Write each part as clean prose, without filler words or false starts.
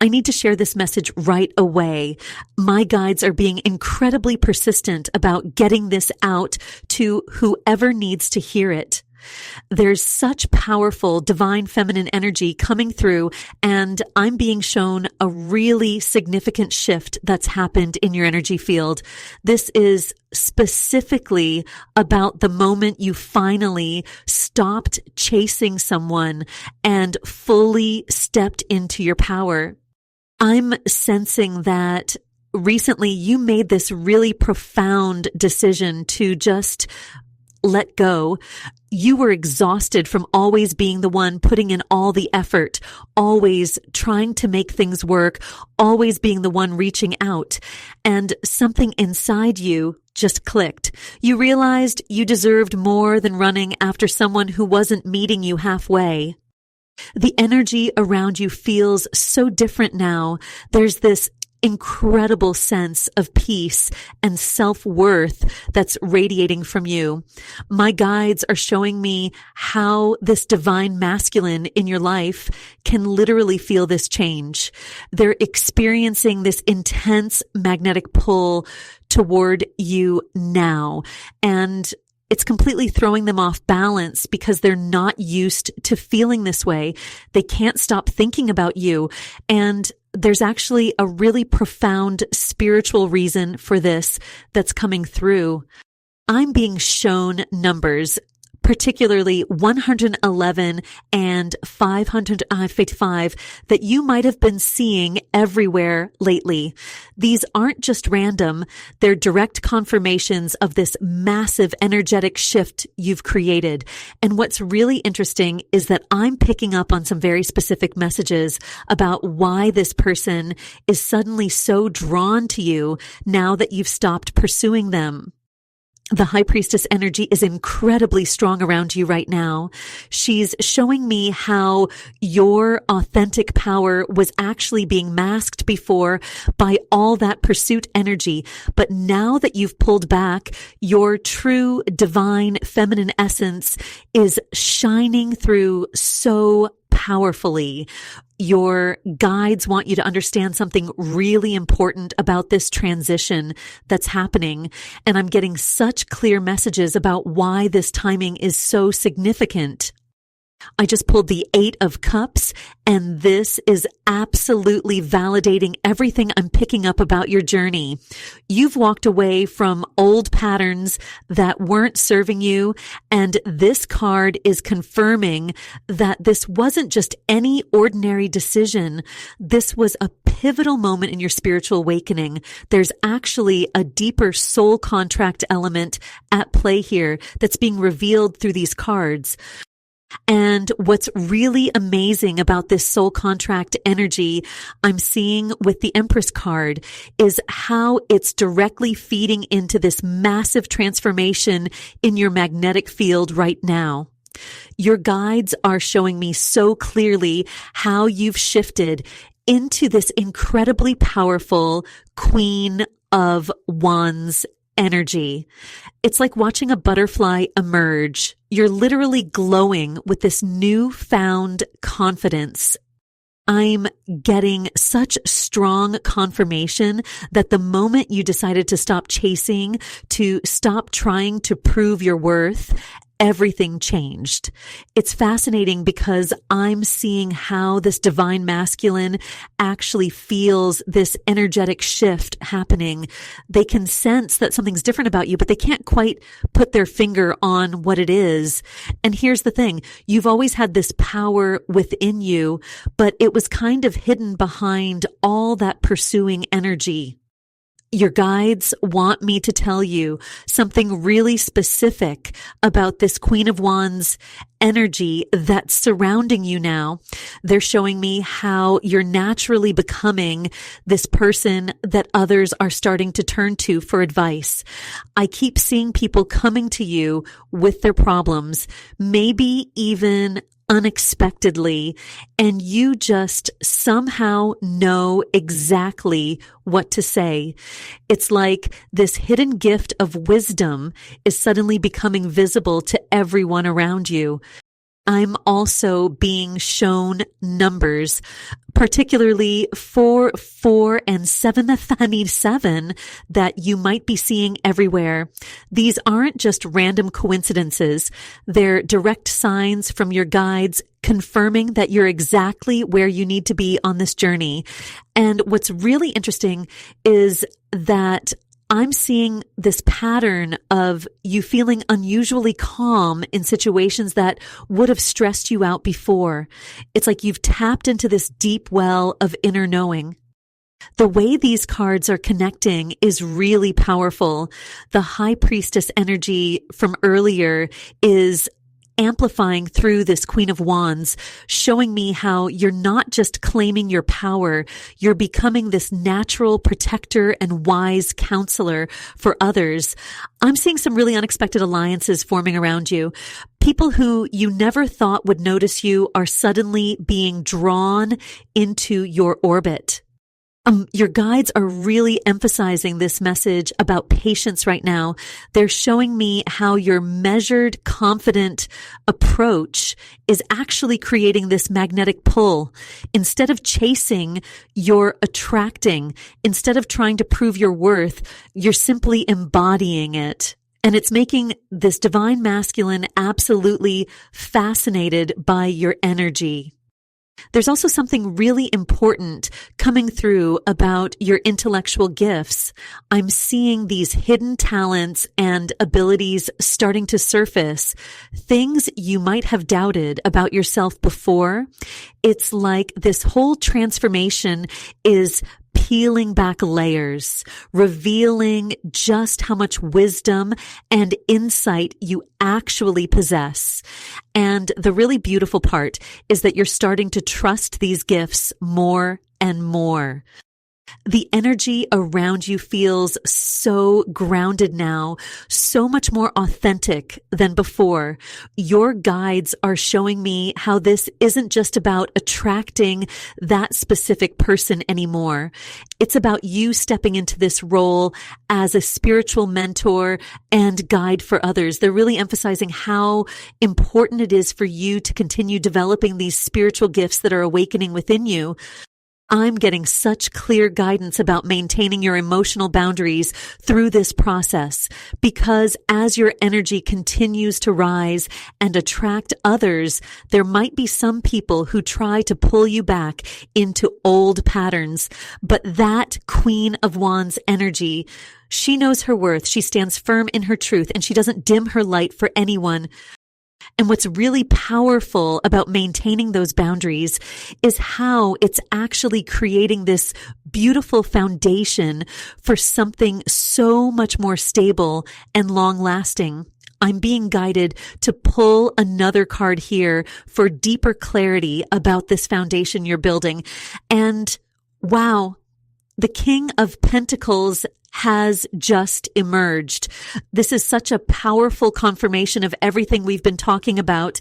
I need to share this message right away. My guides are being incredibly persistent about getting this out to whoever needs to hear it. There's such powerful divine feminine energy coming through, and I'm being shown a really significant shift that's happened in your energy field. This is specifically about the moment you finally stopped chasing someone and fully stepped into your power. I'm sensing that recently you made this really profound decision to just let go. You were exhausted from always being the one putting in all the effort, always trying to make things work, always being the one reaching out. And something inside you just clicked. You realized you deserved more than running after someone who wasn't meeting you halfway. The energy around you feels so different now. There's this incredible sense of peace and self-worth that's radiating from you. My guides are showing me how this divine masculine in your life can literally feel this change. They're experiencing this intense magnetic pull toward you now. And it's completely throwing them off balance because they're not used to feeling this way. They can't stop thinking about you. And there's actually a really profound spiritual reason for this that's coming through. I'm being shown numbers, particularly 111 and 555 that you might have been seeing everywhere lately. These aren't just random. They're direct confirmations of this massive energetic shift you've created. And what's really interesting is that I'm picking up on some very specific messages about why this person is suddenly so drawn to you now that you've stopped pursuing them. The High Priestess energy is incredibly strong around you right now. She's showing me how your authentic power was actually being masked before by all that pursuit energy. But now that you've pulled back, your true divine feminine essence is shining through so powerfully. Your guides want you to understand something really important about this transition that's happening. And I'm getting such clear messages about why this timing is so significant. I just pulled the 8 of Cups, and this is absolutely validating everything I'm picking up about your journey. You've walked away from old patterns that weren't serving you, and this card is confirming that this wasn't just any ordinary decision. This was a pivotal moment in your spiritual awakening. There's actually a deeper soul contract element at play here that's being revealed through these cards. And what's really amazing about this soul contract energy I'm seeing with the Empress card is how it's directly feeding into this massive transformation in your magnetic field right now. Your guides are showing me so clearly how you've shifted into this incredibly powerful Queen of Wands energy. It's like watching a butterfly emerge. You're literally glowing with this newfound confidence. I'm getting such strong confirmation that the moment you decided to stop chasing, to stop trying to prove your worth, everything changed. It's fascinating because I'm seeing how this divine masculine actually feels this energetic shift happening. They can sense that something's different about you, but they can't quite put their finger on what it is. And here's the thing. You've always had this power within you, but it was kind of hidden behind all that pursuing energy. Your guides want me to tell you something really specific about this Queen of Wands energy that's surrounding you now. They're showing me how you're naturally becoming this person that others are starting to turn to for advice. I keep seeing people coming to you with their problems, maybe even unexpectedly, and you just somehow know exactly what to say. It's like this hidden gift of wisdom is suddenly becoming visible to everyone around you. I'm also being shown numbers, particularly 4, 4, and 7 that you might be seeing everywhere. These aren't just random coincidences. They're direct signs from your guides confirming that you're exactly where you need to be on this journey. And what's really interesting is that I'm seeing this pattern of you feeling unusually calm in situations that would have stressed you out before. It's like you've tapped into this deep well of inner knowing. The way these cards are connecting is really powerful. The High Priestess energy from earlier is amplifying through this Queen of Wands, showing me how you're not just claiming your power, you're becoming this natural protector and wise counselor for others. I'm seeing some really unexpected alliances forming around you. People who you never thought would notice you are suddenly being drawn into your orbit. Your guides are really emphasizing this message about patience right now. They're showing me how your measured, confident approach is actually creating this magnetic pull. Instead of chasing, you're attracting. Instead of trying to prove your worth, you're simply embodying it. And it's making this divine masculine absolutely fascinated by your energy. There's also something really important coming through about your intellectual gifts. I'm seeing these hidden talents and abilities starting to surface. Things you might have doubted about yourself before. It's like this whole transformation is peeling back layers, revealing just how much wisdom and insight you actually possess. And the really beautiful part is that you're starting to trust these gifts more and more. The energy around you feels so grounded now, so much more authentic than before. Your guides are showing me how this isn't just about attracting that specific person anymore. It's about you stepping into this role as a spiritual mentor and guide for others. They're really emphasizing how important it is for you to continue developing these spiritual gifts that are awakening within you. I'm getting such clear guidance about maintaining your emotional boundaries through this process, because as your energy continues to rise and attract others, there might be some people who try to pull you back into old patterns. But that Queen of Wands energy, she knows her worth, she stands firm in her truth, and she doesn't dim her light for anyone. And what's really powerful about maintaining those boundaries is how it's actually creating this beautiful foundation for something so much more stable and long-lasting. I'm being guided to pull another card here for deeper clarity about this foundation you're building. And wow, the King of Pentacles has just emerged. This is such a powerful confirmation of everything we've been talking about.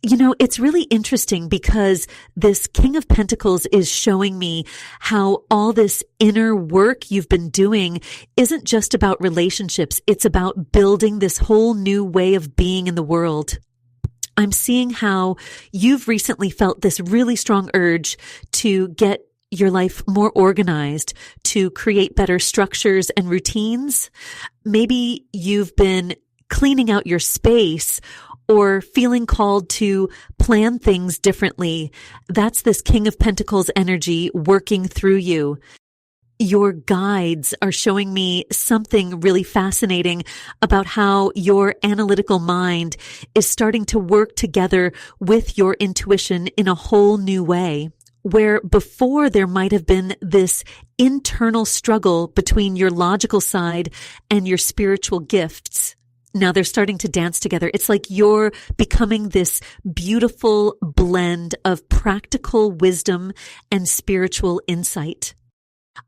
You know, it's really interesting because this King of Pentacles is showing me how all this inner work you've been doing isn't just about relationships. It's about building this whole new way of being in the world. I'm seeing how you've recently felt this really strong urge to get your life more organized, to create better structures and routines. Maybe you've been cleaning out your space or feeling called to plan things differently. That's this King of Pentacles energy working through you. Your guides are showing me something really fascinating about how your analytical mind is starting to work together with your intuition in a whole new way. Where before there might have been this internal struggle between your logical side and your spiritual gifts. Now they're starting to dance together. It's like you're becoming this beautiful blend of practical wisdom and spiritual insight.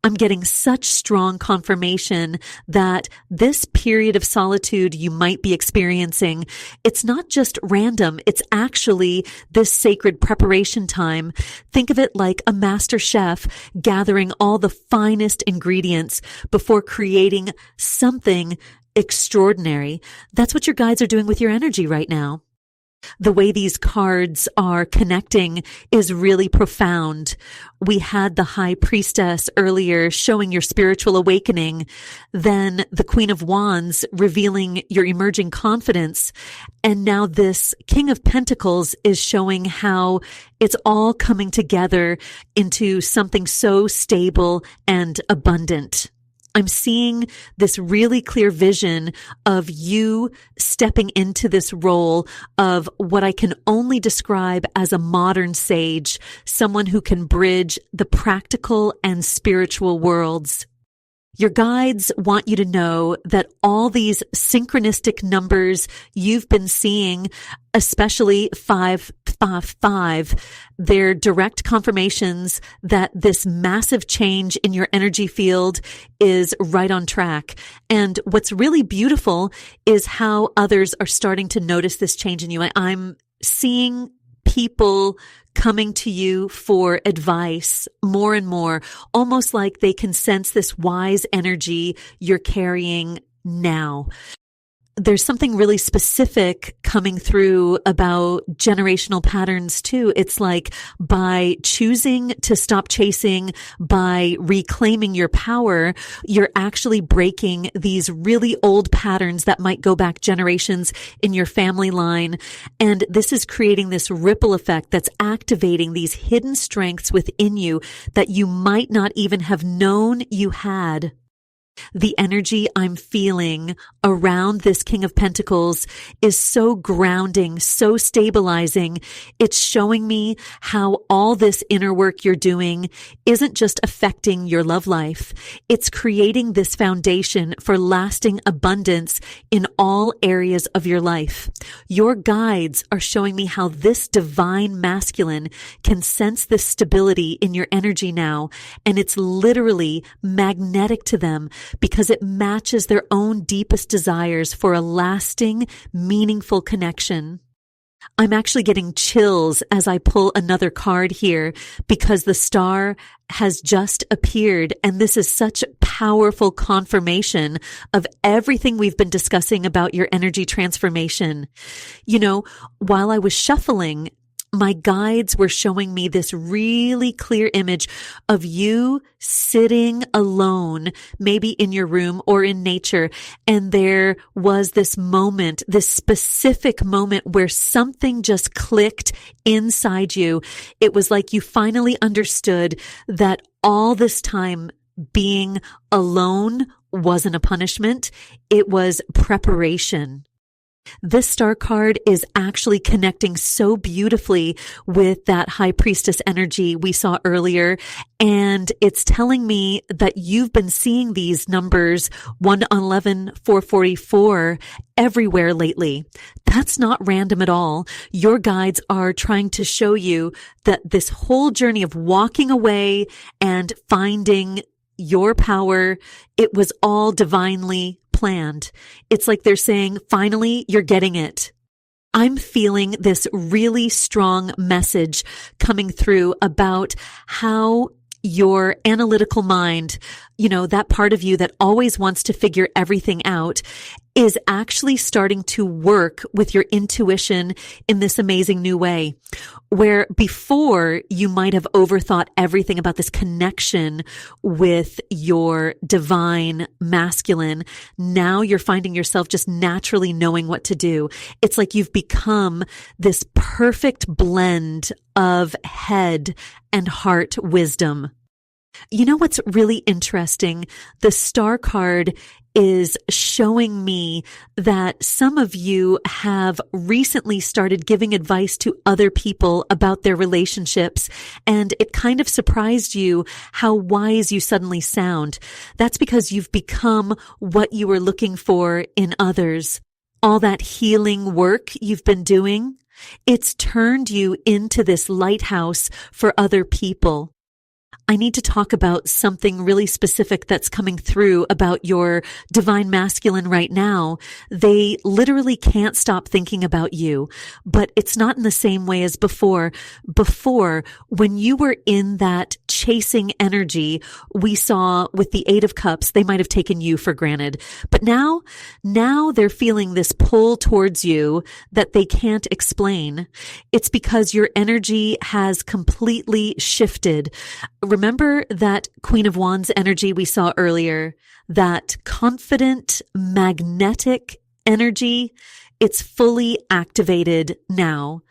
I'm getting such strong confirmation that this period of solitude you might be experiencing, it's not just random, it's actually this sacred preparation time. Think of it like a master chef gathering all the finest ingredients before creating something extraordinary. That's what your guides are doing with your energy right now. The way these cards are connecting is really profound. We had the High Priestess earlier showing your spiritual awakening, then the Queen of Wands revealing your emerging confidence, and now this King of Pentacles is showing how it's all coming together into something so stable and abundant. I'm seeing this really clear vision of you stepping into this role of what I can only describe as a modern sage, someone who can bridge the practical and spiritual worlds. Your guides want you to know that all these synchronistic numbers you've been seeing, especially 555, they're direct confirmations that this massive change in your energy field is right on track. And what's really beautiful is how others are starting to notice this change in you. I'm seeing people coming to you for advice more and more, almost like they can sense this wise energy you're carrying now. There's something really specific coming through about generational patterns too. It's like by choosing to stop chasing, by reclaiming your power, you're actually breaking these really old patterns that might go back generations in your family line. And this is creating this ripple effect that's activating these hidden strengths within you that you might not even have known you had. The energy I'm feeling around this King of Pentacles is so grounding, so stabilizing. It's showing me how all this inner work you're doing isn't just affecting your love life. It's creating this foundation for lasting abundance in all areas of your life. Your guides are showing me how this divine masculine can sense this stability in your energy now, and it's literally magnetic to them, because it matches their own deepest desires for a lasting, meaningful connection. I'm actually getting chills as I pull another card here because the star has just appeared, and this is such powerful confirmation of everything we've been discussing about your energy transformation. You know, while I was shuffling, my guides were showing me this really clear image of you sitting alone, maybe in your room or in nature. And there was this moment, this specific moment where something just clicked inside you. It was like you finally understood that all this time being alone wasn't a punishment. It was preparation. This star card is actually connecting so beautifully with that High Priestess energy we saw earlier. And it's telling me that you've been seeing these numbers 111, 444 everywhere lately. That's not random at all. Your guides are trying to show you that this whole journey of walking away and finding your power, it was all divinely planned. It's like they're saying, finally, you're getting it. I'm feeling this really strong message coming through about how your analytical mind, you know, that part of you that always wants to figure everything out, is actually starting to work with your intuition in this amazing new way. Where before you might have overthought everything about this connection with your divine masculine, now you're finding yourself just naturally knowing what to do. It's like you've become this perfect blend of head and heart wisdom. You know what's really interesting? The star card is showing me that some of you have recently started giving advice to other people about their relationships, and it kind of surprised you how wise you suddenly sound. That's because you've become what you were looking for in others. All that healing work you've been doing, it's turned you into this lighthouse for other people. I need to talk about something really specific that's coming through about your divine masculine right now. They literally can't stop thinking about you, but it's not in the same way as before. Before, when you were in that chasing energy, we saw with the Eight of Cups, they might have taken you for granted. But now they're feeling this pull towards you that they can't explain. It's because your energy has completely shifted. Remember that Queen of Wands energy we saw earlier, that confident, magnetic energy? It's fully activated now.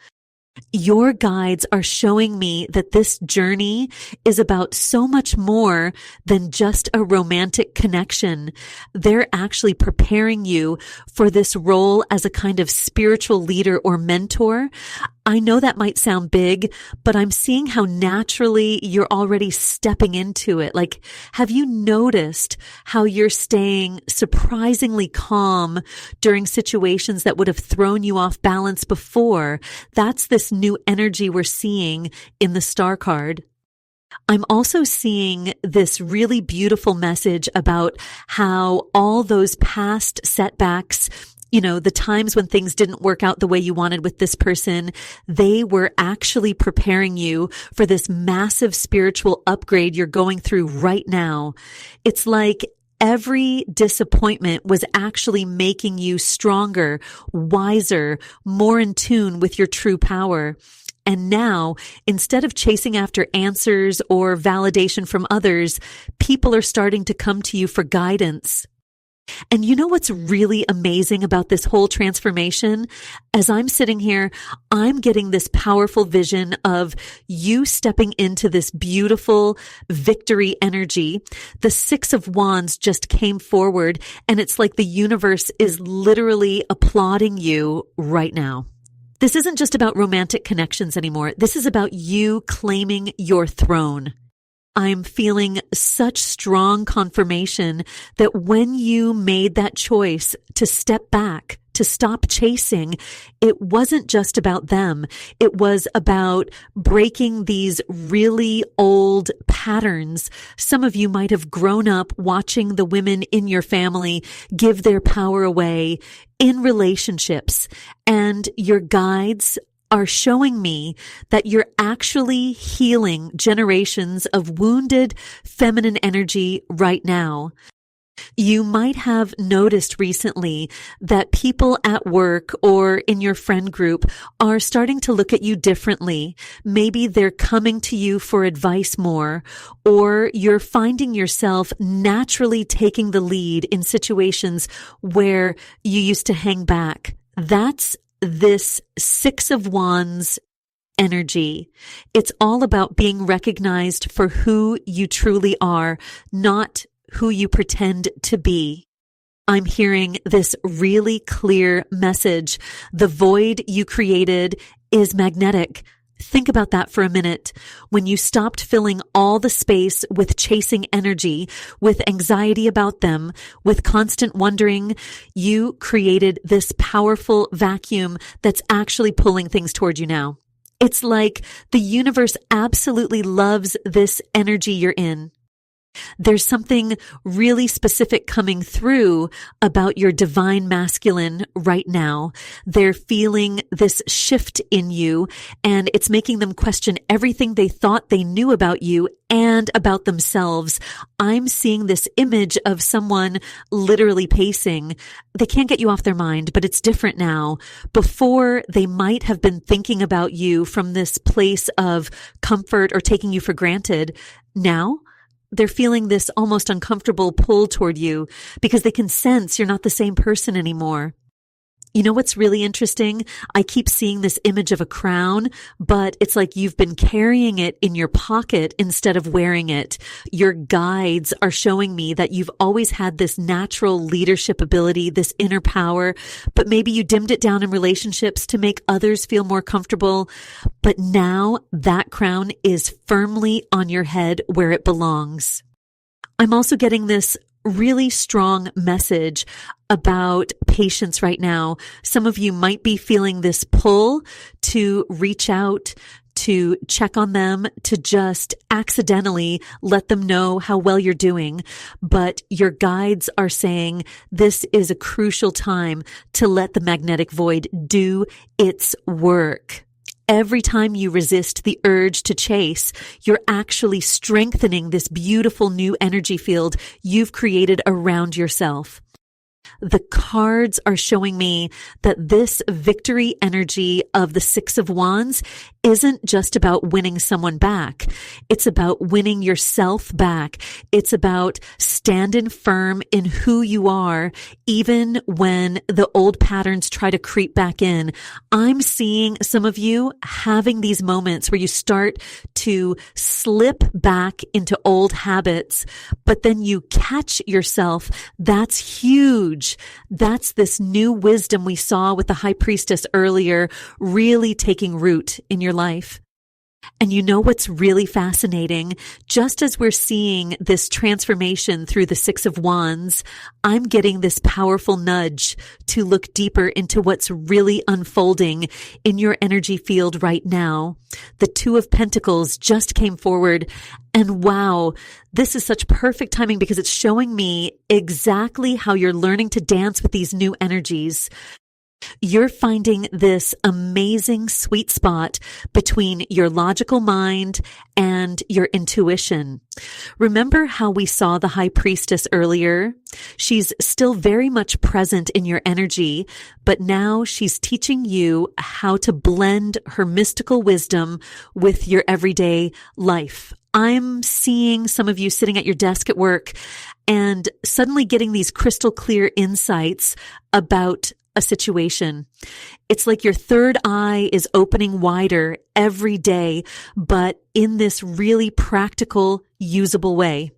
Your guides are showing me that this journey is about so much more than just a romantic connection. They're actually preparing you for this role as a kind of spiritual leader or mentor. I know that might sound big, but I'm seeing how naturally you're already stepping into it. Like, have you noticed how you're staying surprisingly calm during situations that would have thrown you off balance before? That's this new energy we're seeing in the star card. I'm also seeing this really beautiful message about how all those past setbacks, the times when things didn't work out the way you wanted with this person, they were actually preparing you for this massive spiritual upgrade you're going through right now. It's like every disappointment was actually making you stronger, wiser, more in tune with your true power. And now, instead of chasing after answers or validation from others, people are starting to come to you for guidance. And you know what's really amazing about this whole transformation? As I'm sitting here, I'm getting this powerful vision of you stepping into this beautiful victory energy. The Six of Wands just came forward, and it's like the universe is literally applauding you right now. This isn't just about romantic connections anymore. This is about you claiming your throne. I'm feeling such strong confirmation that when you made that choice to step back, to stop chasing, it wasn't just about them. It was about breaking these really old patterns. Some of you might have grown up watching the women in your family give their power away in relationships, and your guides are showing me that you're actually healing generations of wounded feminine energy right now. You might have noticed recently that people at work or in your friend group are starting to look at you differently. Maybe they're coming to you for advice more, or you're finding yourself naturally taking the lead in situations where you used to hang back. That's this Six of Wands energy. It's all about being recognized for who you truly are, not who you pretend to be. I'm hearing this really clear message. The void you created is magnetic. Think about that for a minute. When you stopped filling all the space with chasing energy, with anxiety about them, with constant wondering, you created this powerful vacuum that's actually pulling things toward you now. It's like the universe absolutely loves this energy you're in. There's something really specific coming through about your divine masculine right now. They're feeling this shift in you, and it's making them question everything they thought they knew about you and about themselves. I'm seeing this image of someone literally pacing. They can't get you off their mind, but it's different now. Before, they might have been thinking about you from this place of comfort or taking you for granted. Now, they're feeling this almost uncomfortable pull toward you because they can sense you're not the same person anymore. You know what's really interesting? I keep seeing this image of a crown, but it's like you've been carrying it in your pocket instead of wearing it. Your guides are showing me that you've always had this natural leadership ability, this inner power, but maybe you dimmed it down in relationships to make others feel more comfortable. But now that crown is firmly on your head where it belongs. I'm also getting this really strong message about patience right now. Some of you might be feeling this pull to reach out to check on them, to just accidentally let them know how well you're doing. But your guides are saying this is a crucial time to let the magnetic void do its work. Every time you resist the urge to chase, you're actually strengthening this beautiful new energy field you've created around yourself. The cards are showing me that this victory energy of the Six of Wands isn't just about winning someone back. It's about winning yourself back. It's about standing firm in who you are, even when the old patterns try to creep back in. I'm seeing some of you having these moments where you start to slip back into old habits, but then you catch yourself. That's huge. That's this new wisdom we saw with the High Priestess earlier, really taking root in your life. And you know what's really fascinating? Just as we're seeing this transformation through the Six of Wands, I'm getting this powerful nudge to look deeper into what's really unfolding in your energy field right now. The Two of Pentacles just came forward, and wow, this is such perfect timing because it's showing me exactly how you're learning to dance with these new energies. You're finding this amazing sweet spot between your logical mind and your intuition. Remember how we saw the High Priestess earlier? She's still very much present in your energy, but now she's teaching you how to blend her mystical wisdom with your everyday life. I'm seeing some of you sitting at your desk at work and suddenly getting these crystal clear insights about a situation. It's like your third eye is opening wider every day, but in this really practical, usable way.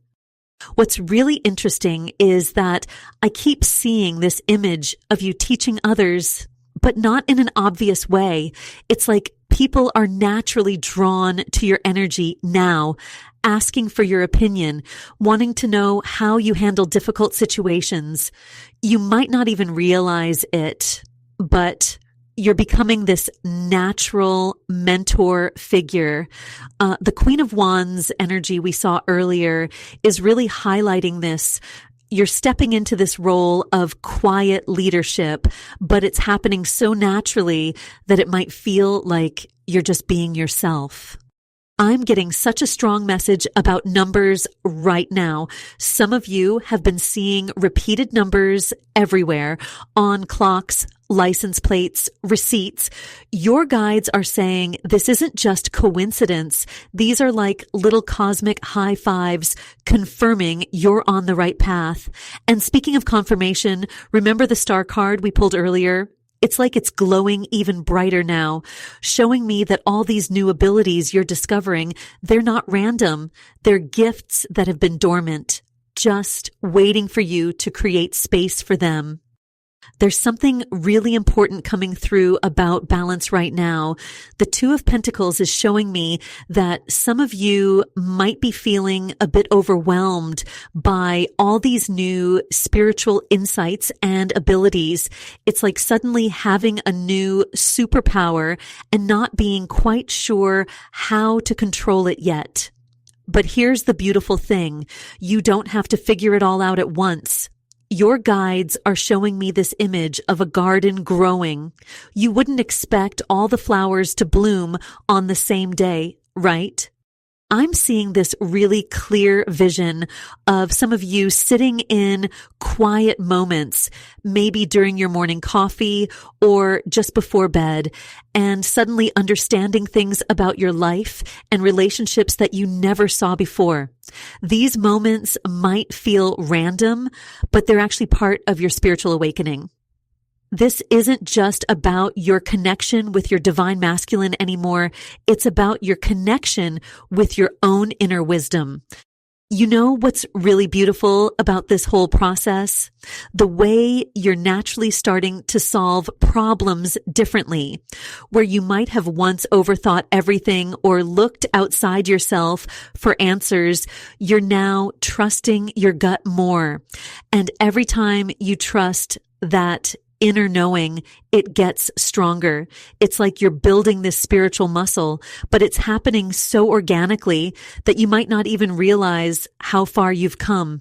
What's really interesting is that I keep seeing this image of you teaching others, but not in an obvious way. It's like people are naturally drawn to your energy now, asking for your opinion, wanting to know how you handle difficult situations. You might not even realize it, but you're becoming this natural mentor figure. The Queen of Wands energy we saw earlier is really highlighting this. You're stepping into this role of quiet leadership, but it's happening so naturally that it might feel like you're just being yourself. I'm getting such a strong message about numbers right now. Some of you have been seeing repeated numbers everywhere on clocks, license plates, receipts. Your guides are saying this isn't just coincidence. These are like little cosmic high fives confirming you're on the right path. And speaking of confirmation, remember the star card we pulled earlier? It's like it's glowing even brighter now, showing me that all these new abilities you're discovering, they're not random. They're gifts that have been dormant, just waiting for you to create space for them. There's something really important coming through about balance right now. The Two of Pentacles is showing me that some of you might be feeling a bit overwhelmed by all these new spiritual insights and abilities. It's like suddenly having a new superpower and not being quite sure how to control it yet. But here's the beautiful thing. You don't have to figure it all out at once. Your guides are showing me this image of a garden growing. You wouldn't expect all the flowers to bloom on the same day, right? I'm seeing this really clear vision of some of you sitting in quiet moments, maybe during your morning coffee or just before bed, and suddenly understanding things about your life and relationships that you never saw before. These moments might feel random, but they're actually part of your spiritual awakening. This isn't just about your connection with your divine masculine anymore. It's about your connection with your own inner wisdom. You know what's really beautiful about this whole process? The way you're naturally starting to solve problems differently, where you might have once overthought everything or looked outside yourself for answers. You're now trusting your gut more. And every time you trust that inner knowing, it gets stronger. It's like you're building this spiritual muscle, but it's happening so organically that you might not even realize how far you've come.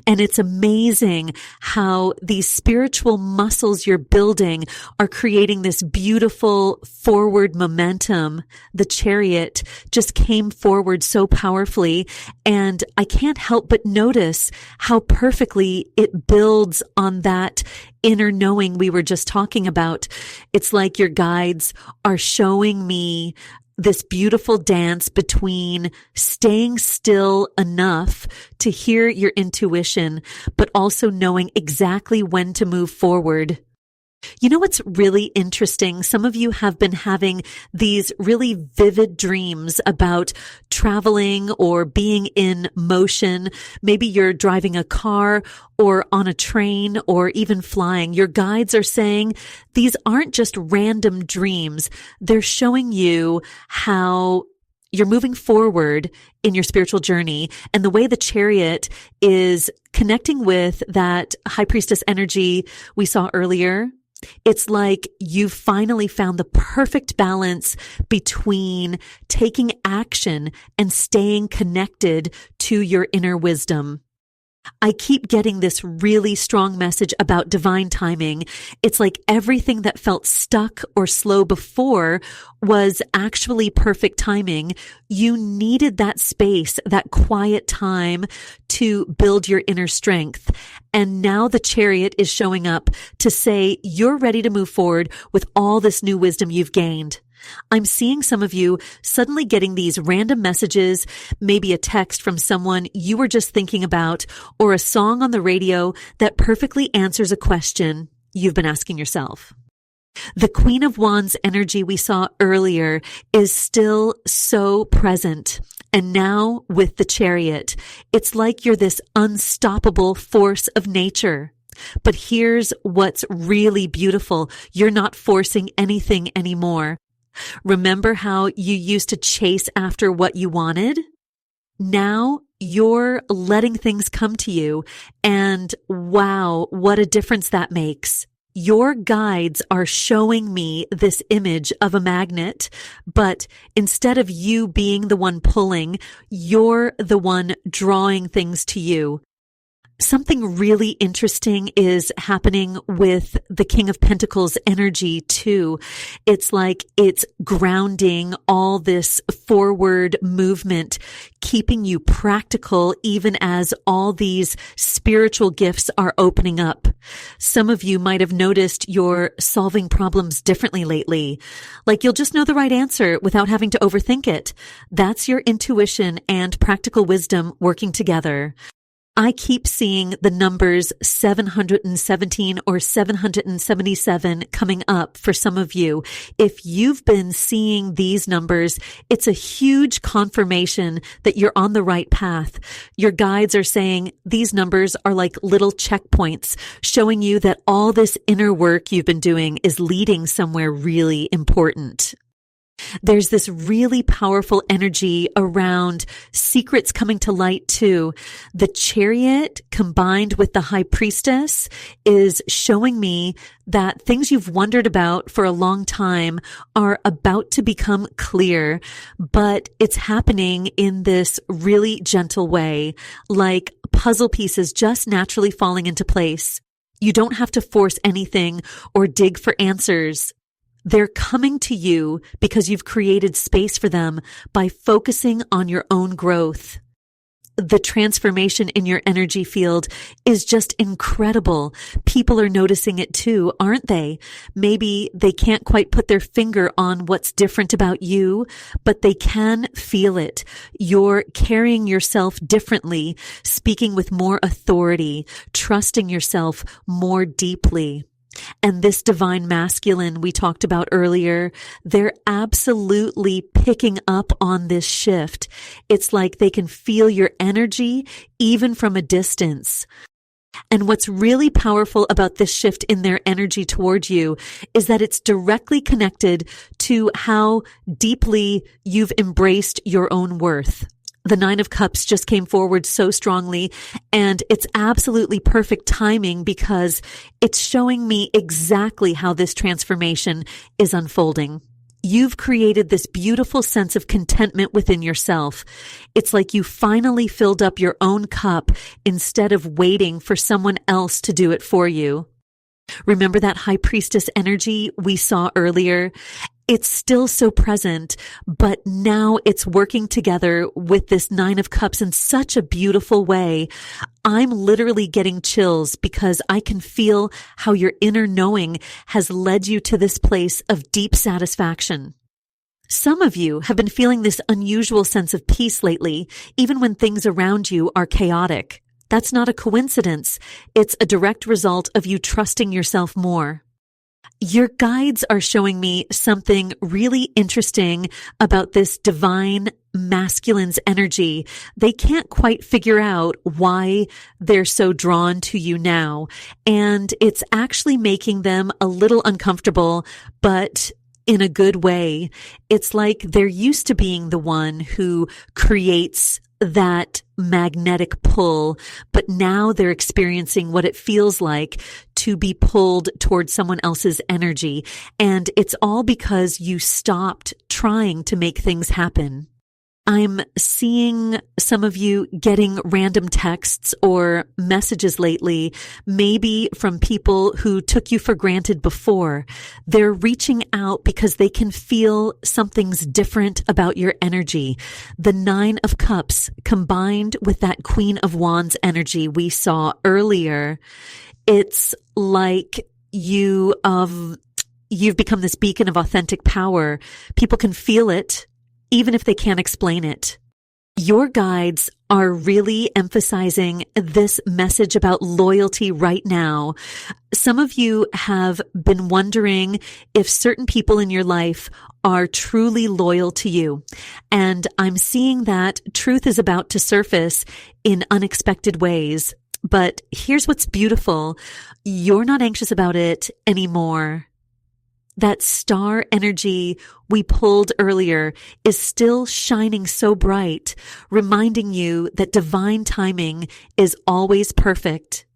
And it's amazing how these spiritual muscles you're building are creating this beautiful forward momentum. The chariot just came forward so powerfully, and I can't help but notice how perfectly it builds on that inner knowing we were just talking about. It's like your guides are showing me this beautiful dance between staying still enough to hear your intuition, but also knowing exactly when to move forward. You know what's really interesting? Some of you have been having these really vivid dreams about traveling or being in motion. Maybe you're driving a car or on a train or even flying. Your guides are saying these aren't just random dreams. They're showing you how you're moving forward in your spiritual journey, and the way the chariot is connecting with that high priestess energy we saw earlier. It's like you've finally found the perfect balance between taking action and staying connected to your inner wisdom. I keep getting this really strong message about divine timing. It's like everything that felt stuck or slow before was actually perfect timing. You needed that space, that quiet time to build your inner strength. And now the chariot is showing up to say you're ready to move forward with all this new wisdom you've gained. I'm seeing some of you suddenly getting these random messages, maybe a text from someone you were just thinking about, or a song on the radio that perfectly answers a question you've been asking yourself. The Queen of Wands energy we saw earlier is still so present. And now with the chariot, it's like you're this unstoppable force of nature. But here's what's really beautiful. You're not forcing anything anymore. Remember how you used to chase after what you wanted? Now you're letting things come to you, and wow, what a difference that makes. Your guides are showing me this image of a magnet, but instead of you being the one pulling, you're the one drawing things to you. Something really interesting is happening with the King of Pentacles energy too. It's like it's grounding all this forward movement, keeping you practical even as all these spiritual gifts are opening up. Some of you might have noticed you're solving problems differently lately. Like you'll just know the right answer without having to overthink it. That's your intuition and practical wisdom working together. I keep seeing the numbers 717 or 777 coming up for some of you. If you've been seeing these numbers, it's a huge confirmation that you're on the right path. Your guides are saying these numbers are like little checkpoints, showing you that all this inner work you've been doing is leading somewhere really important. There's this really powerful energy around secrets coming to light too. The chariot combined with the high priestess is showing me that things you've wondered about for a long time are about to become clear, but it's happening in this really gentle way, like puzzle pieces just naturally falling into place. You don't have to force anything or dig for answers. They're coming to you because you've created space for them by focusing on your own growth. The transformation in your energy field is just incredible. People are noticing it too, aren't they? Maybe they can't quite put their finger on what's different about you, but they can feel it. You're carrying yourself differently, speaking with more authority, trusting yourself more deeply. And this divine masculine we talked about earlier, they're absolutely picking up on this shift. It's like they can feel your energy even from a distance. And what's really powerful about this shift in their energy toward you is that it's directly connected to how deeply you've embraced your own worth. The Nine of Cups just came forward so strongly, and it's absolutely perfect timing because it's showing me exactly how this transformation is unfolding. You've created this beautiful sense of contentment within yourself. It's like you finally filled up your own cup instead of waiting for someone else to do it for you. Remember that high priestess energy we saw earlier? It's still so present, but now it's working together with this Nine of Cups in such a beautiful way. I'm literally getting chills because I can feel how your inner knowing has led you to this place of deep satisfaction. Some of you have been feeling this unusual sense of peace lately, even when things around you are chaotic. That's not a coincidence. It's a direct result of you trusting yourself more. Your guides are showing me something really interesting about this divine masculine's energy. They can't quite figure out why they're so drawn to you now, and it's actually making them a little uncomfortable, but in a good way. It's like they're used to being the one who creates that magnetic pull, but now they're experiencing what it feels like to be pulled towards someone else's energy. And it's all because you stopped trying to make things happen. I'm seeing some of you getting random texts or messages lately, maybe from people who took you for granted before. They're reaching out because they can feel something's different about your energy. The Nine of Cups combined with that Queen of Wands energy we saw earlier, it's like you've become this beacon of authentic power. People can feel it, even if they can't explain it. Your guides are really emphasizing this message about loyalty right now. Some of you have been wondering if certain people in your life are truly loyal to you. And I'm seeing that truth is about to surface in unexpected ways. But here's what's beautiful. You're not anxious about it anymore. That star energy we pulled earlier is still shining so bright, reminding you that divine timing is always perfect.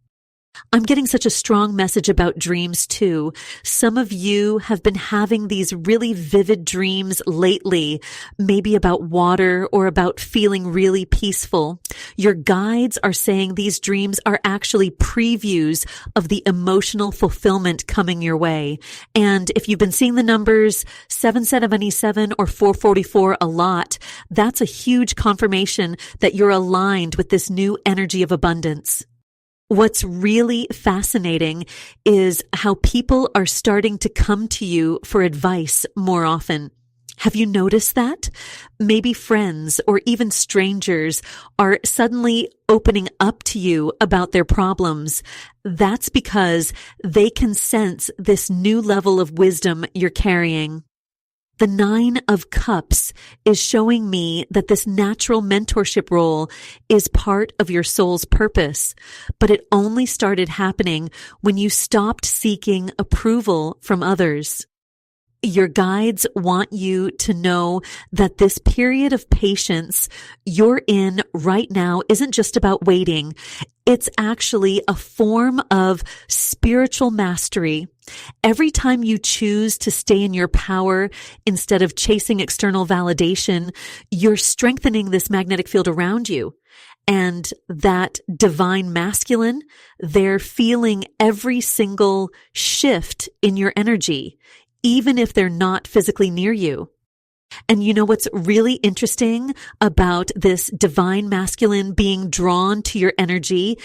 I'm getting such a strong message about dreams too. Some of you have been having these really vivid dreams lately, maybe about water or about feeling really peaceful. Your guides are saying these dreams are actually previews of the emotional fulfillment coming your way. And if you've been seeing the numbers 777 or 444 a lot, that's a huge confirmation that you're aligned with this new energy of abundance. What's really fascinating is how people are starting to come to you for advice more often. Have you noticed that? Maybe friends or even strangers are suddenly opening up to you about their problems. That's because they can sense this new level of wisdom you're carrying. The Nine of Cups is showing me that this natural mentorship role is part of your soul's purpose, but it only started happening when you stopped seeking approval from others. Your guides want you to know that this period of patience you're in right now isn't just about waiting. It's actually a form of spiritual mastery. Every time you choose to stay in your power instead of chasing external validation, you're strengthening this magnetic field around you. And that divine masculine, they're feeling every single shift in your energy, even if they're not physically near you. And you know what's really interesting about this divine masculine being drawn to your energy?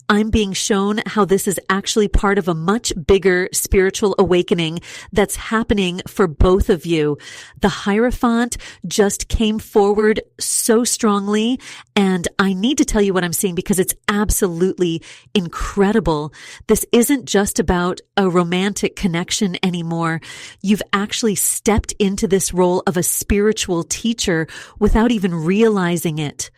I'm being shown how this is actually part of a much bigger spiritual awakening that's happening for both of you. The Hierophant just came forward so strongly, and I need to tell you what I'm seeing because it's absolutely incredible. This isn't just about a romantic connection anymore. You've actually stepped into this role of a spiritual teacher without even realizing it.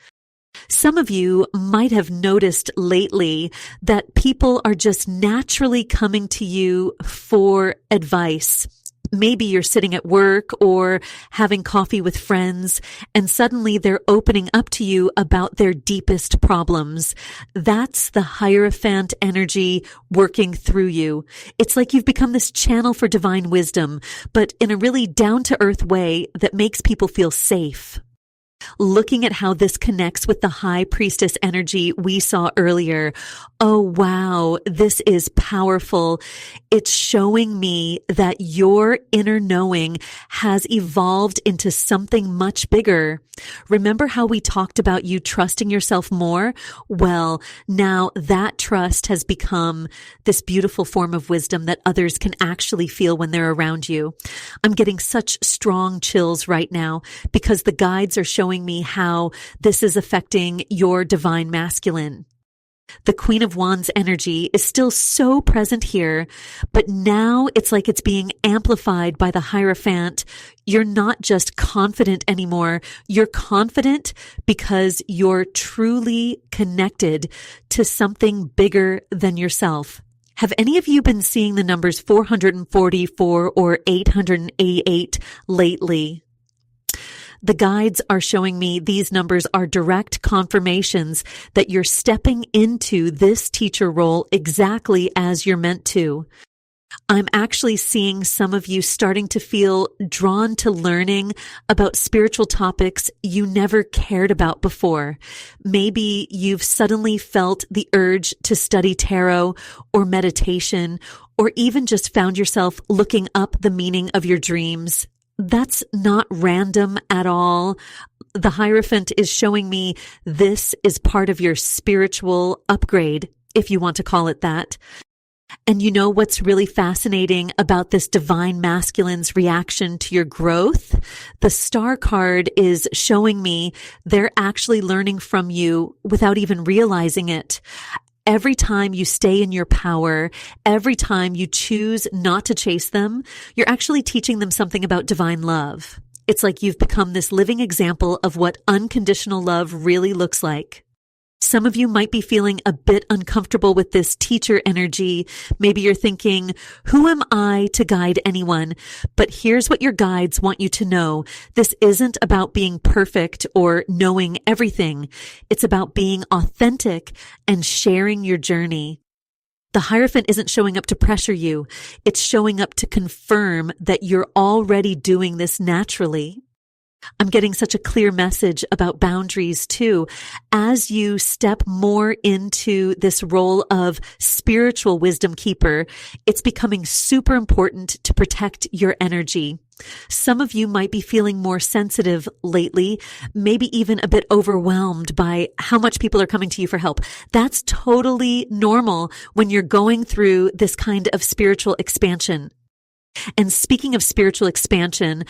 Some of you might have noticed lately that people are just naturally coming to you for advice. Maybe you're sitting at work or having coffee with friends, and suddenly they're opening up to you about their deepest problems. That's the Hierophant energy working through you. It's like you've become this channel for divine wisdom, but in a really down-to-earth way that makes people feel safe. Looking at how this connects with the High Priestess energy we saw earlier. Oh, wow. This is powerful. It's showing me that your inner knowing has evolved into something much bigger. Remember how we talked about you trusting yourself more? Well, now that trust has become this beautiful form of wisdom that others can actually feel when they're around you. I'm getting such strong chills right now because the guides are showing me how this is affecting your divine masculine. The Queen of Wands energy is still so present here, but now it's like it's being amplified by the Hierophant. You're not just confident anymore. You're confident because you're truly connected to something bigger than yourself. Have any of you been seeing the numbers 444 or 888 lately? The guides are showing me these numbers are direct confirmations that you're stepping into this teacher role exactly as you're meant to. I'm actually seeing some of you starting to feel drawn to learning about spiritual topics you never cared about before. Maybe you've suddenly felt the urge to study tarot or meditation, or even just found yourself looking up the meaning of your dreams. That's not random at all. The Hierophant is showing me this is part of your spiritual upgrade, if you want to call it that. And you know what's really fascinating about this divine masculine's reaction to your growth? The Star card is showing me they're actually learning from you without even realizing it. Every time you stay in your power, every time you choose not to chase them, you're actually teaching them something about divine love. It's like you've become this living example of what unconditional love really looks like. Some of you might be feeling a bit uncomfortable with this teacher energy. Maybe you're thinking, who am I to guide anyone? But here's what your guides want you to know. This isn't about being perfect or knowing everything. It's about being authentic and sharing your journey. The Hierophant isn't showing up to pressure you. It's showing up to confirm that you're already doing this naturally. I'm getting such a clear message about boundaries too. As you step more into this role of spiritual wisdom keeper, it's becoming super important to protect your energy. Some of you might be feeling more sensitive lately, maybe even a bit overwhelmed by how much people are coming to you for help. That's totally normal when you're going through this kind of spiritual expansion. And speaking of spiritual expansion,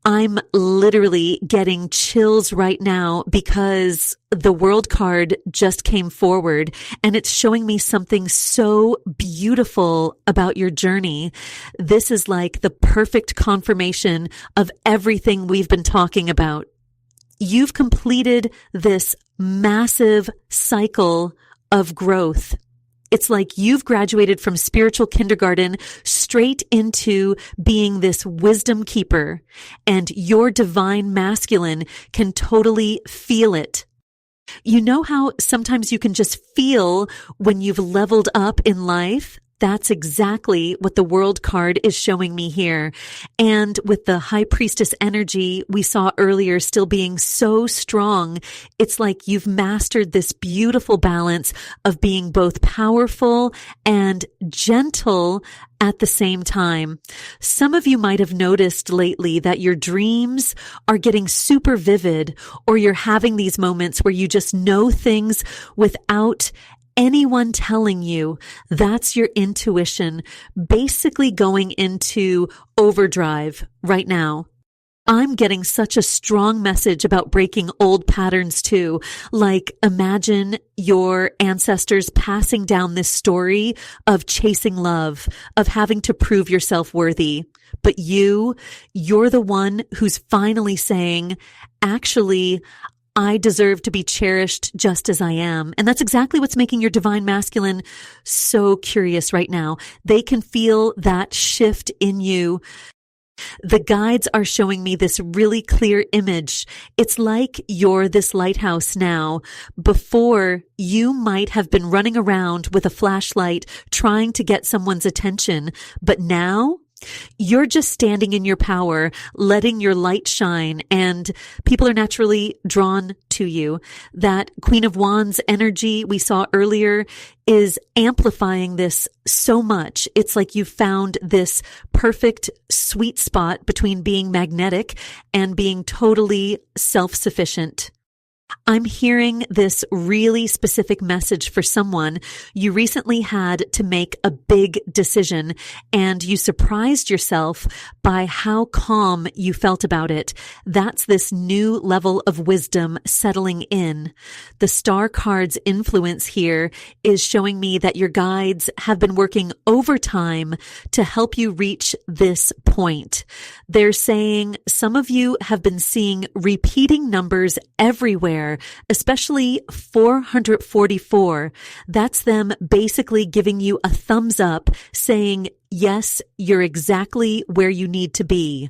I'm literally getting chills right now because the World card just came forward and it's showing me something so beautiful about your journey. This is like the perfect confirmation of everything we've been talking about. You've completed this massive cycle of growth. It's like you've graduated from spiritual kindergarten straight into being this wisdom keeper, and your divine masculine can totally feel it. You know how sometimes you can just feel when you've leveled up in life? That's exactly what the World card is showing me here. And with the High Priestess energy we saw earlier still being so strong, it's like you've mastered this beautiful balance of being both powerful and gentle at the same time. Some of you might have noticed lately that your dreams are getting super vivid, or you're having these moments where you just know things without anyone telling you. That's your intuition basically going into overdrive right now. I'm getting such a strong message about breaking old patterns too. Like, imagine your ancestors passing down this story of chasing love, of having to prove yourself worthy. But you're the one who's finally saying, actually, I deserve to be cherished just as I am. And that's exactly what's making your divine masculine so curious right now. They can feel that shift in you. The guides are showing me this really clear image. It's like you're this lighthouse now. Before, you might have been running around with a flashlight trying to get someone's attention, but now you're just standing in your power, letting your light shine, and people are naturally drawn to you. That Queen of Wands energy we saw earlier is amplifying this so much. It's like you've found this perfect sweet spot between being magnetic and being totally self-sufficient. I'm hearing this really specific message for someone. You recently had to make a big decision and you surprised yourself by how calm you felt about it. That's this new level of wisdom settling in. The star card's influence here is showing me that your guides have been working overtime to help you reach this point. They're saying some of you have been seeing repeating numbers everywhere, especially 444. That's them basically giving you a thumbs up saying, yes, you're exactly where you need to be.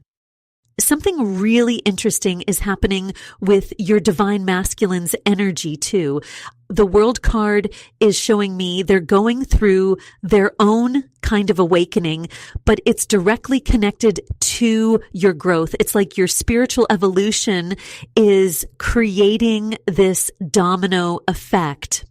Something really interesting is happening with your divine masculine's energy too. The World card is showing me they're going through their own kind of awakening, but it's directly connected to your growth. It's like your spiritual evolution is creating this domino effect.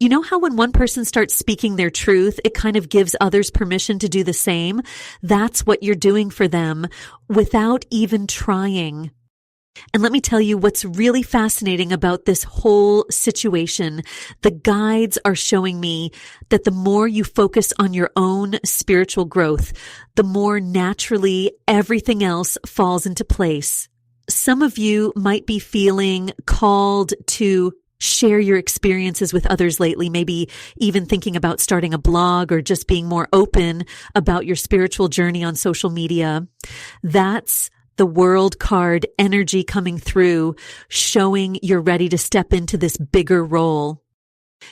You know how when one person starts speaking their truth, it kind of gives others permission to do the same? That's what you're doing for them without even trying. And let me tell you what's really fascinating about this whole situation. The guides are showing me that the more you focus on your own spiritual growth, the more naturally everything else falls into place. Some of you might be feeling called to share your experiences with others lately, maybe even thinking about starting a blog or just being more open about your spiritual journey on social media. That's the World card energy coming through, showing you're ready to step into this bigger role.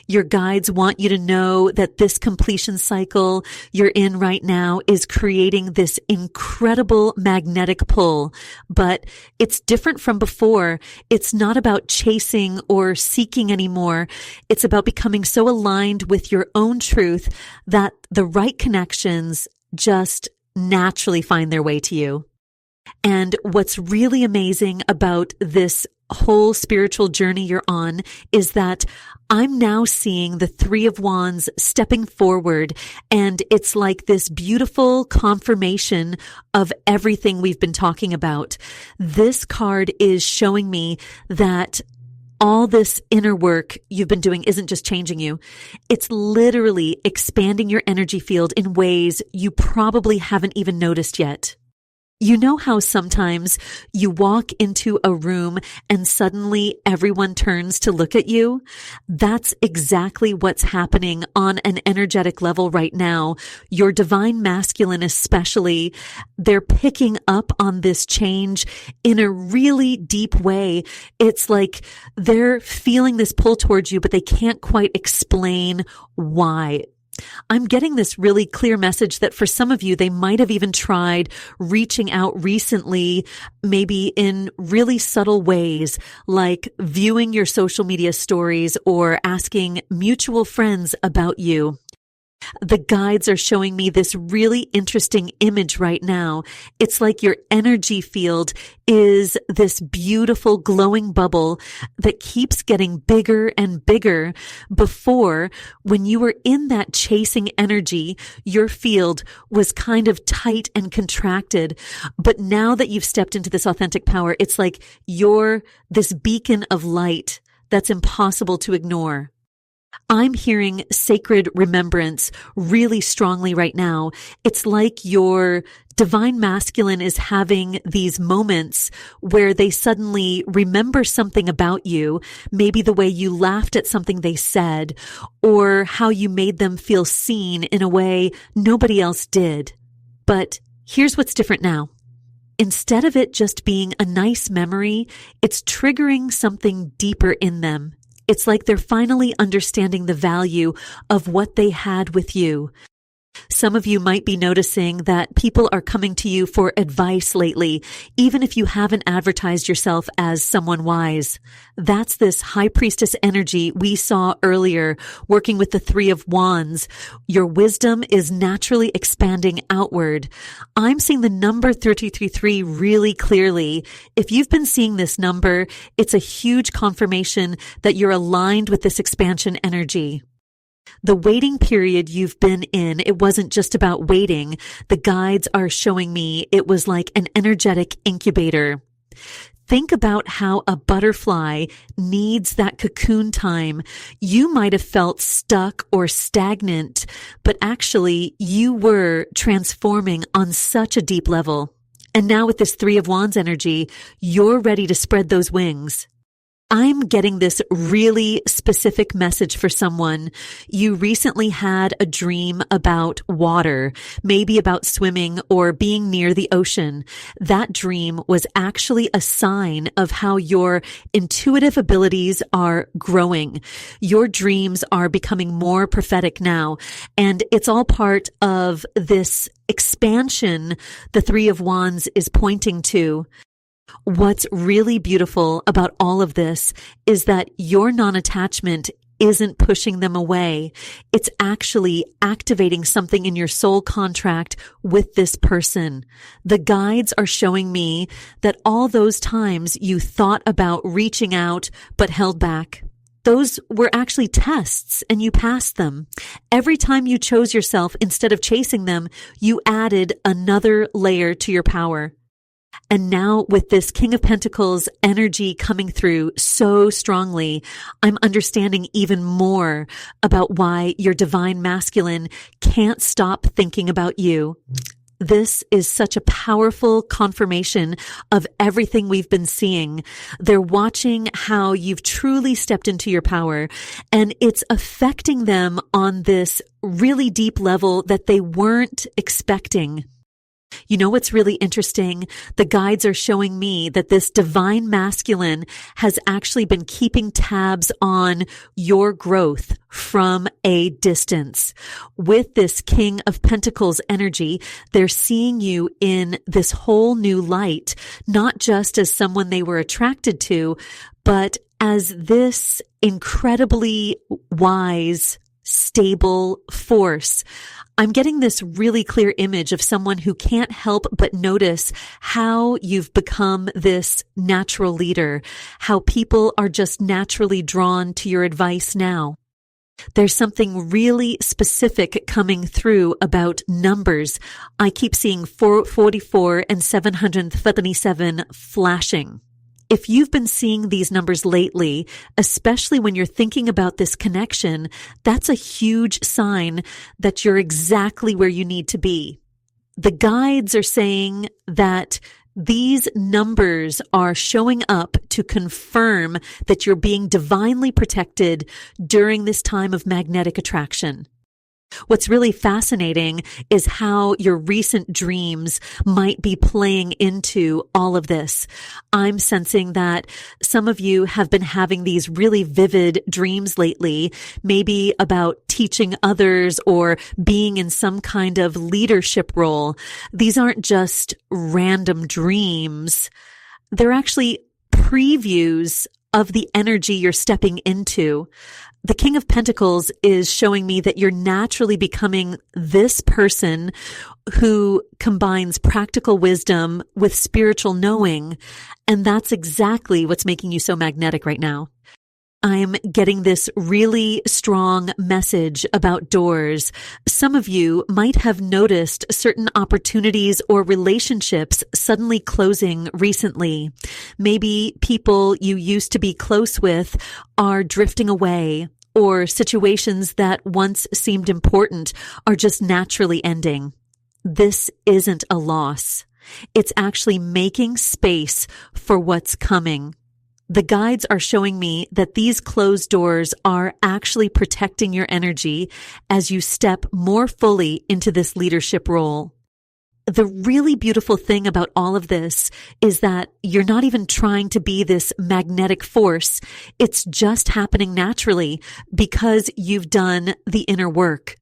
Your guides want you to know that this completion cycle you're in right now is creating this incredible magnetic pull, but it's different from before. It's not about chasing or seeking anymore. It's about becoming so aligned with your own truth that the right connections just naturally find their way to you. And what's really amazing about this whole spiritual journey you're on is that I'm now seeing the Three of Wands stepping forward, and it's like this beautiful confirmation of everything we've been talking about. This card is showing me that all this inner work you've been doing isn't just changing you. It's literally expanding your energy field in ways you probably haven't even noticed yet. You know how sometimes you walk into a room and suddenly everyone turns to look at you? That's exactly what's happening on an energetic level right now. Your divine masculine especially, they're picking up on this change in a really deep way. It's like they're feeling this pull towards you, but they can't quite explain why. I'm getting this really clear message that for some of you, they might have even tried reaching out recently, maybe in really subtle ways, like viewing your social media stories or asking mutual friends about you. The guides are showing me this really interesting image right now. It's like your energy field is this beautiful glowing bubble that keeps getting bigger and bigger. Before, when you were in that chasing energy, your field was kind of tight and contracted. But now that you've stepped into this authentic power, it's like you're this beacon of light that's impossible to ignore. I'm hearing sacred remembrance really strongly right now. It's like your divine masculine is having these moments where they suddenly remember something about you, maybe the way you laughed at something they said, or how you made them feel seen in a way nobody else did. But here's what's different now. Instead of it just being a nice memory, it's triggering something deeper in them. It's like they're finally understanding the value of what they had with you. Some of you might be noticing that people are coming to you for advice lately, even if you haven't advertised yourself as someone wise. That's this high priestess energy we saw earlier, working with the Three of Wands. Your wisdom is naturally expanding outward. I'm seeing the number 333 really clearly. If you've been seeing this number, it's a huge confirmation that you're aligned with this expansion energy. The waiting period you've been in, it wasn't just about waiting. The guides are showing me it was like an energetic incubator. Think about how a butterfly needs that cocoon time. You might have felt stuck or stagnant, but actually you were transforming on such a deep level. And now with this Three of Wands energy, you're ready to spread those wings. I'm getting this really specific message for someone. You recently had a dream about water, maybe about swimming or being near the ocean. That dream was actually a sign of how your intuitive abilities are growing. Your dreams are becoming more prophetic now, and it's all part of this expansion the Three of Wands is pointing to. What's really beautiful about all of this is that your non-attachment isn't pushing them away. It's actually activating something in your soul contract with this person. The guides are showing me that all those times you thought about reaching out but held back, those were actually tests and you passed them. Every time you chose yourself instead of chasing them, you added another layer to your power. And now with this King of Pentacles energy coming through so strongly, I'm understanding even more about why your divine masculine can't stop thinking about you. This is such a powerful confirmation of everything we've been seeing. They're watching how you've truly stepped into your power, and it's affecting them on this really deep level that they weren't expecting. You know what's really interesting? The guides are showing me that this divine masculine has actually been keeping tabs on your growth from a distance. With this King of Pentacles energy, they're seeing you in this whole new light, not just as someone they were attracted to, but as this incredibly wise, stable force. I'm getting this really clear image of someone who can't help but notice how you've become this natural leader, how people are just naturally drawn to your advice now. There's something really specific coming through about numbers. I keep seeing 444 and 737 flashing. If you've been seeing these numbers lately, especially when you're thinking about this connection, that's a huge sign that you're exactly where you need to be. The guides are saying that these numbers are showing up to confirm that you're being divinely protected during this time of magnetic attraction. What's really fascinating is how your recent dreams might be playing into all of this. I'm sensing that some of you have been having these really vivid dreams lately, maybe about teaching others or being in some kind of leadership role. These aren't just random dreams. They're actually previews of the energy you're stepping into. The King of Pentacles is showing me that you're naturally becoming this person who combines practical wisdom with spiritual knowing. And that's exactly what's making you so magnetic right now. I'm getting this really strong message about doors. Some of you might have noticed certain opportunities or relationships suddenly closing recently. Maybe people you used to be close with are drifting away, or situations that once seemed important are just naturally ending. This isn't a loss. It's actually making space for what's coming. The guides are showing me that these closed doors are actually protecting your energy as you step more fully into this leadership role. The really beautiful thing about all of this is that you're not even trying to be this magnetic force. It's just happening naturally because you've done the inner work.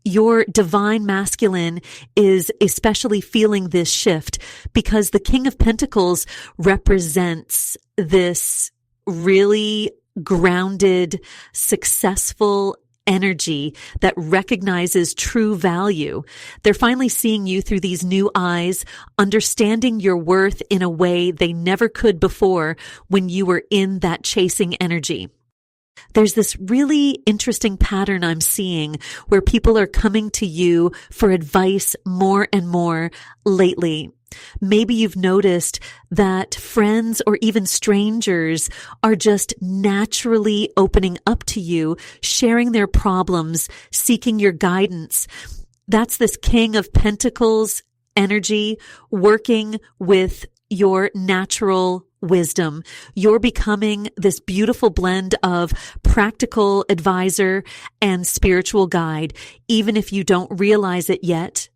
Your divine masculine is especially feeling this shift because the King of Pentacles represents this really grounded, successful energy that recognizes true value. They're finally seeing you through these new eyes, understanding your worth in a way they never could before when you were in that chasing energy. There's this really interesting pattern I'm seeing where people are coming to you for advice more and more lately. Maybe you've noticed that friends or even strangers are just naturally opening up to you, sharing their problems, seeking your guidance. That's this King of Pentacles energy working with your natural wisdom. You're becoming this beautiful blend of practical advisor and spiritual guide, even if you don't realize it yet.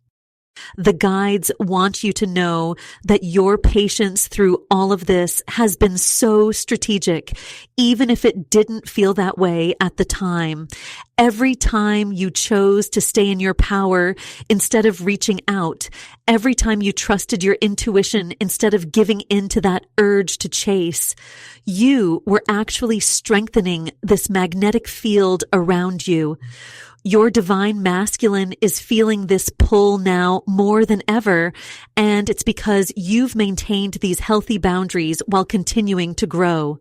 The guides want you to know that your patience through all of this has been so strategic, even if it didn't feel that way at the time. Every time you chose to stay in your power instead of reaching out, every time you trusted your intuition instead of giving in to that urge to chase, you were actually strengthening this magnetic field around you. Your divine masculine is feeling this pull now more than ever, and it's because you've maintained these healthy boundaries while continuing to grow.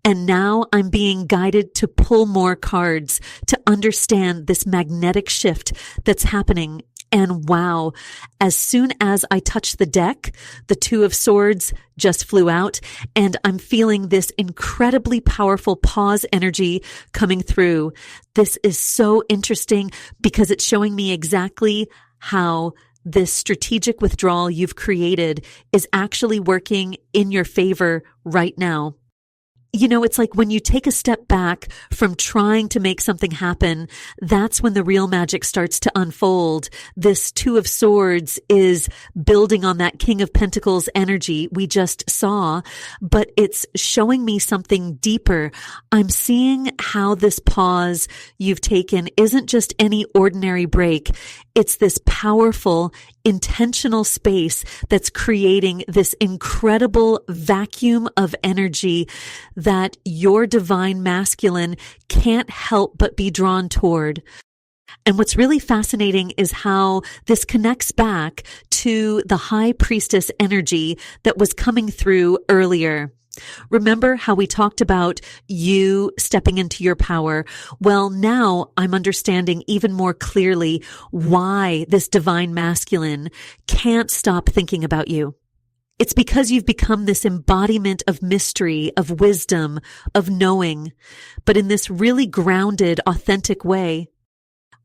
And now I'm being guided to pull more cards to understand this magnetic shift that's happening. And wow, as soon as I touch the deck, the Two of Swords just flew out, and I'm feeling this incredibly powerful pause energy coming through. This is so interesting because it's showing me exactly how this strategic withdrawal you've created is actually working in your favor right now. You know, it's like when you take a step back from trying to make something happen, that's when the real magic starts to unfold. This Two of Swords is building on that King of Pentacles energy we just saw, but it's showing me something deeper. I'm seeing how this pause you've taken isn't just any ordinary break. It's this powerful, intentional space that's creating this incredible vacuum of energy that your divine masculine can't help but be drawn toward. And what's really fascinating is how this connects back to the High Priestess energy that was coming through earlier. Remember how we talked about you stepping into your power? Well, now I'm understanding even more clearly why this divine masculine can't stop thinking about you. It's because you've become this embodiment of mystery, of wisdom, of knowing, but in this really grounded, authentic way.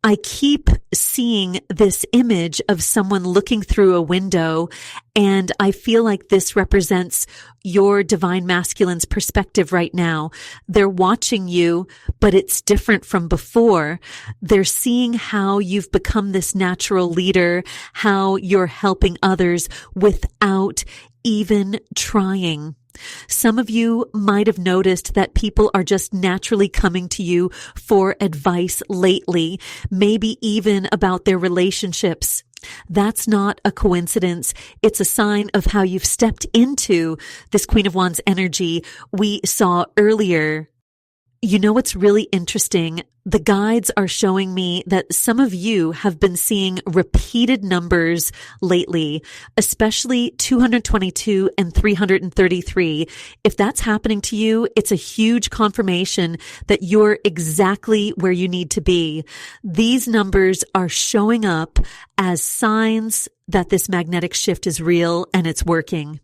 I keep seeing this image of someone looking through a window, and I feel like this represents your divine masculine's perspective right now. They're watching you, but it's different from before. They're seeing how you've become this natural leader, how you're helping others without even trying. Some of you might have noticed that people are just naturally coming to you for advice lately, maybe even about their relationships. That's not a coincidence. It's a sign of how you've stepped into this Queen of Wands energy we saw earlier. You know what's really interesting? The guides are showing me that some of you have been seeing repeated numbers lately, especially 222 and 333. If that's happening to you, it's a huge confirmation that you're exactly where you need to be. These numbers are showing up as signs that this magnetic shift is real and it's working.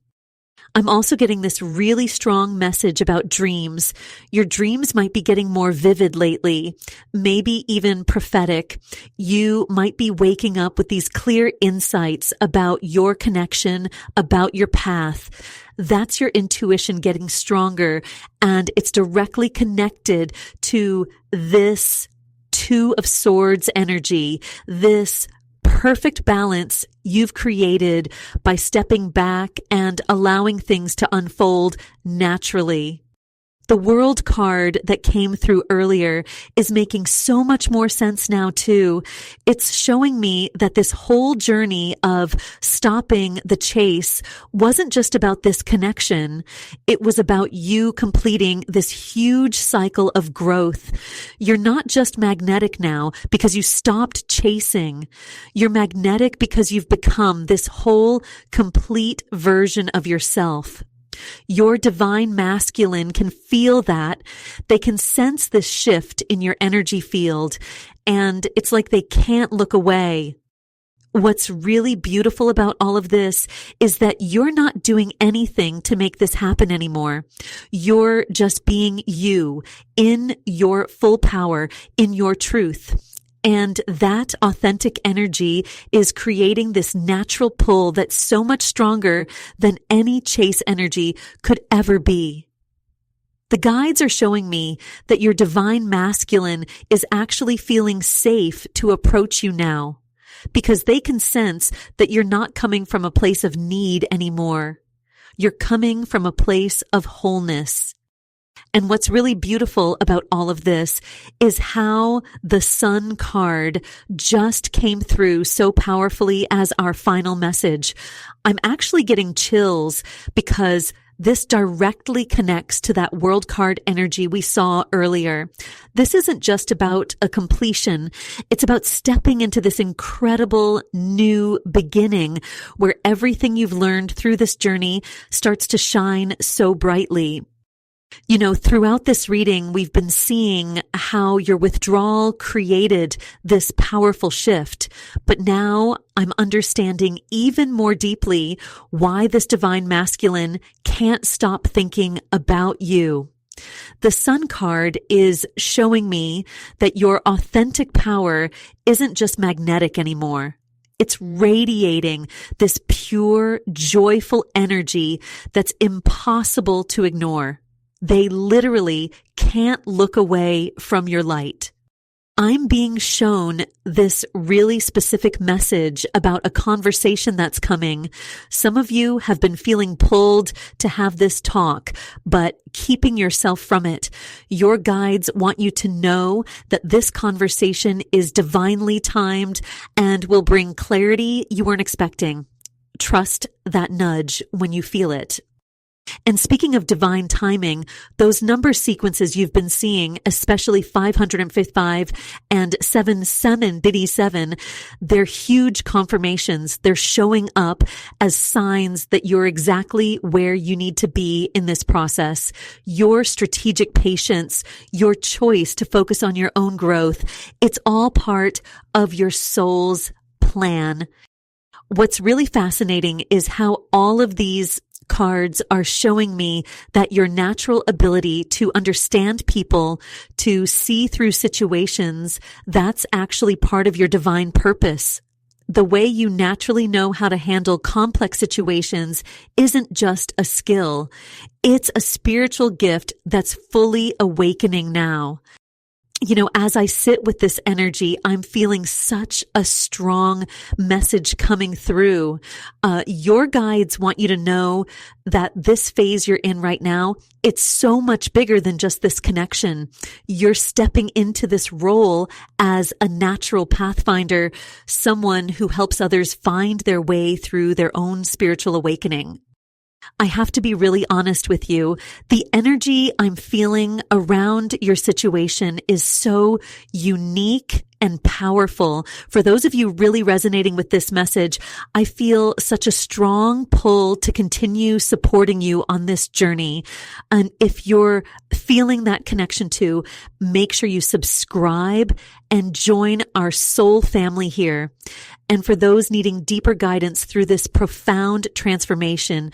I'm also getting this really strong message about dreams. Your dreams might be getting more vivid lately, maybe even prophetic. You might be waking up with these clear insights about your connection, about your path. That's your intuition getting stronger, and it's directly connected to this Two of Swords energy, this perfect balance you've created by stepping back and allowing things to unfold naturally. The world card that came through earlier is making so much more sense now too. It's showing me that this whole journey of stopping the chase wasn't just about this connection. It was about you completing this huge cycle of growth. You're not just magnetic now because you stopped chasing. You're magnetic because you've become this whole complete version of yourself. Your divine masculine can feel that. They can sense this shift in your energy field, and it's like they can't look away. What's really beautiful about all of this is that you're not doing anything to make this happen anymore. You're just being you in your full power, in your truth. And that authentic energy is creating this natural pull that's so much stronger than any chase energy could ever be. The guides are showing me that your divine masculine is actually feeling safe to approach you now, because they can sense that you're not coming from a place of need anymore. You're coming from a place of wholeness. And what's really beautiful about all of this is how the Sun card just came through so powerfully as our final message. I'm actually getting chills because this directly connects to that world card energy we saw earlier. This isn't just about a completion. It's about stepping into this incredible new beginning where everything you've learned through this journey starts to shine so brightly. You know, throughout this reading, we've been seeing how your withdrawal created this powerful shift. But now I'm understanding even more deeply why this divine masculine can't stop thinking about you. The Sun card is showing me that your authentic power isn't just magnetic anymore. It's radiating this pure, joyful energy that's impossible to ignore. They literally can't look away from your light. I'm being shown this really specific message about a conversation that's coming. Some of you have been feeling pulled to have this talk, but keeping yourself from it. Your guides want you to know that this conversation is divinely timed and will bring clarity you weren't expecting. Trust that nudge when you feel it. And speaking of divine timing, those number sequences you've been seeing, especially 555 and 77, they're huge confirmations. They're showing up as signs that you're exactly where you need to be in this process. Your strategic patience, your choice to focus on your own growth, it's all part of your soul's plan. What's really fascinating is how all of these cards are showing me that your natural ability to understand people, to see through situations, that's actually part of your divine purpose. The way you naturally know how to handle complex situations isn't just a skill. It's a spiritual gift that's fully awakening now. You know, as I sit with this energy, I'm feeling such a strong message coming through. Your guides want you to know that this phase you're in right now, it's so much bigger than just this connection. You're stepping into this role as a natural pathfinder, someone who helps others find their way through their own spiritual awakening. I have to be really honest with you. The energy I'm feeling around your situation is so unique and powerful. For those of you really resonating with this message, I feel such a strong pull to continue supporting you on this journey. And if you're feeling that connection too, make sure you subscribe and join our soul family here. And for those needing deeper guidance through this profound transformation,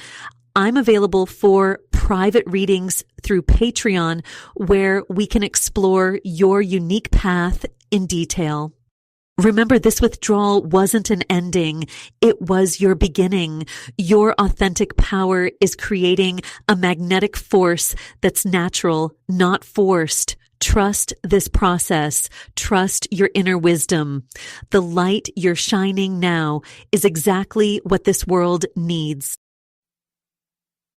I'm available for private readings through Patreon where we can explore your unique path in detail. Remember, this withdrawal wasn't an ending. It was your beginning. Your authentic power is creating a magnetic force that's natural, not forced. Trust this process. Trust your inner wisdom. The light you're shining now is exactly what this world needs.